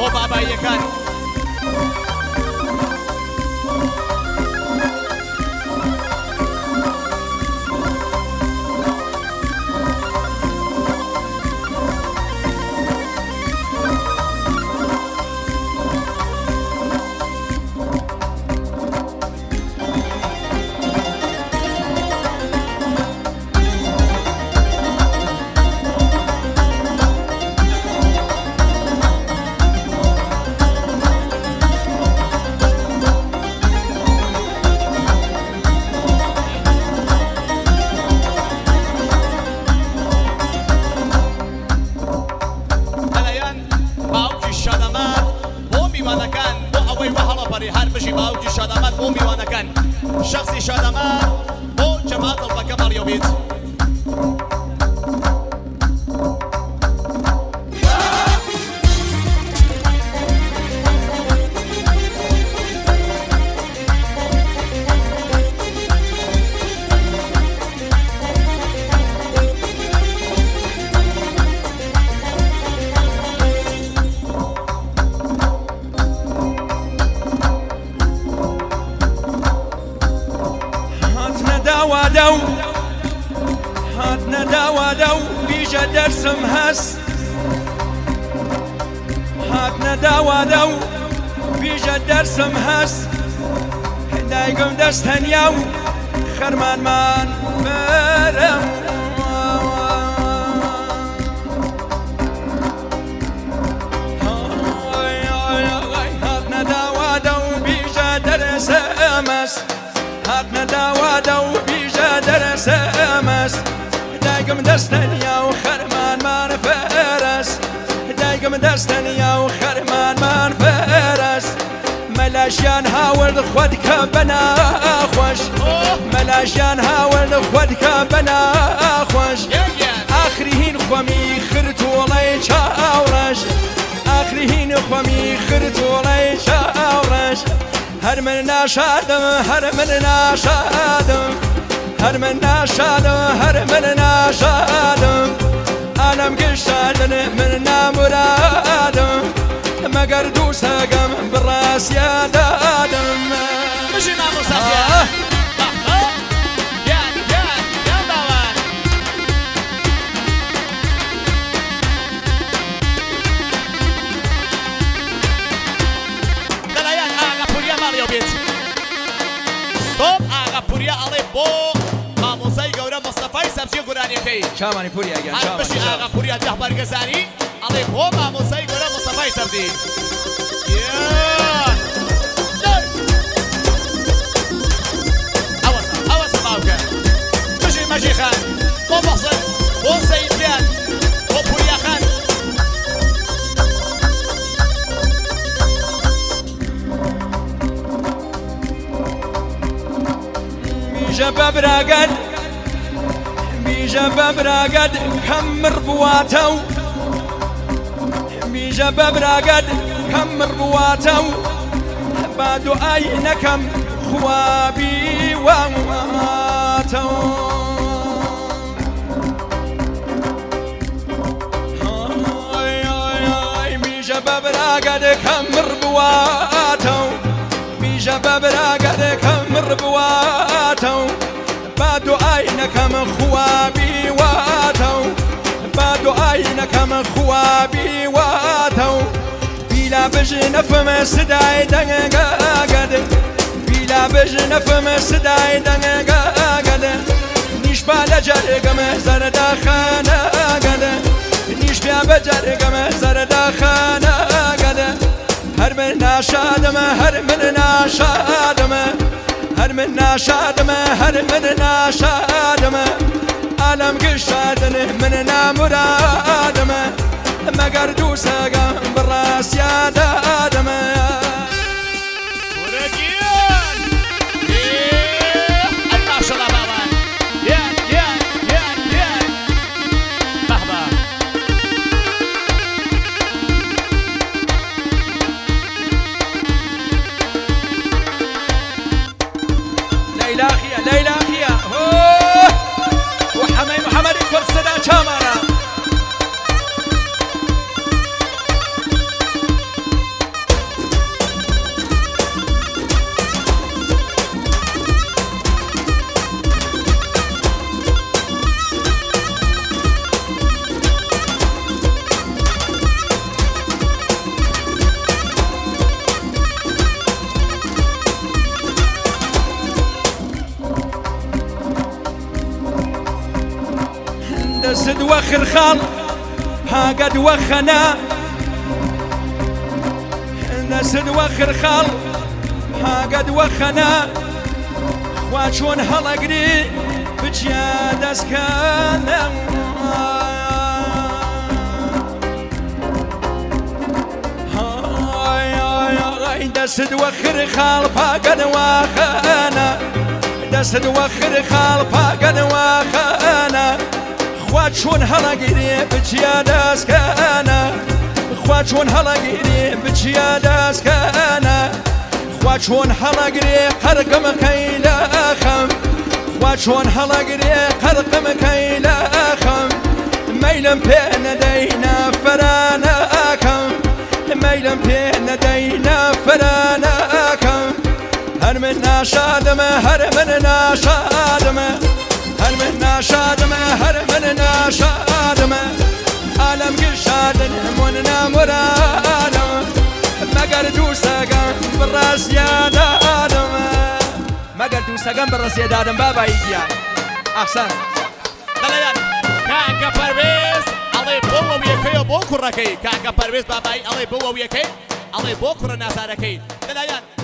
بۆ باباییەکان شخصی شادەمان بۆ جەماعەت دڵبەکە مەڕیۆبیت هاتنا داوادو بیجە دەرسم هەست هاتنا داوادو بیجە دەرسم هەست دایگم دەستەنیا و خەرمانمان بەرەم هاتنا داوادو بیجە دەرسم هەست هاتنا داوادو درس امس دایگم دەستەنیا و خەرمانمان فەرەس دایگم دەستەنیا و خەرمانمان فەرەس مەلاشیان هاوڵ خۆتکە بە ناخۆش مەلاشیان هاوڵ خۆتکە بە ناخۆش ئاخری هین خۆمی خرتوڵەی چاوڕەش ئاخری هین خۆمی خرتوڵەی چاوڕەش هەر من ناشادم هەر من ناشادم هر من ناشادم هر من ناشادم عالم گشادن من نامرادم مگر دوستگم براس یادادم مشي مع مصطفى چامانی پوری اگر چامانی بشی آقا پوری ده برگزاری علی بو ماموسای گرم مصطفی سبزی اواسا باوکه بشی مجی خان بو محسن بو سید بیان بو پوری خان بیجا ببرگد بیجا ببرگد کم بواتو بیجا ببرگد کم بواتو با دعای نکم خوابی واتو بیجا ببرگد کم بواتو بیجا ببرگد کم بواتو با دعای نکم خوابی واتو با دعای نکم خوابی واتو بیلا بجن فم صدای دنگاگد بیلا بجن فم صدای دنگاگد نیش بالا جرگم زرد خانه گد نیش بیا بجرگم زرد خانه گد هر من ناشادم هر من ناشادم هر من ناشادم هر من ناشادم عالم گشادن من نامرادم مگر دوستگم براس یادادم ليلى أخيا وحمي محمد فرصة شامرة خال هاقد وخنا نسد وخر خال هاقد وخنا خواتشون هەڵەگری بچیا دەستکانە دەست وەخر خاڵ پاگەنەوەخەنە دەست وەخر خاڵ پاگەنەوەخەنە خوا چۆن هەڵەگیری بچیا دەستکانە خوا چۆن هەڵەگیری بچیا دەستکانە خوا چۆن هەڵەگری قەرقمەکەی لە خەم خوا چۆن هەڵەگری قەرقمەکەی لە خەم مەیلم پێ نەدەینە فەرانەکەم مەیلم پێ نەدەینە فەرانەکەم هەر من ناشادمە هەر من ناشادمە هەر من ناشادمە هەر من ناشادمە عالم گشادن من نامرادمە مەگەر دوو سەگەم بڕاستیادادمە مەگەر دوو سەگەم بڕاستیادادم بابایی گیان ئەحسان دەڵێیان کاکە پەروێز ئەڵێ بۆ ئەو یەکەیە بۆ کوڕەکەی کاکە پەروێز بابایی ئەڵێ بۆ ئەو یەکەی ئەڵێ بۆ کوڕە نازارەکەی دەلایەن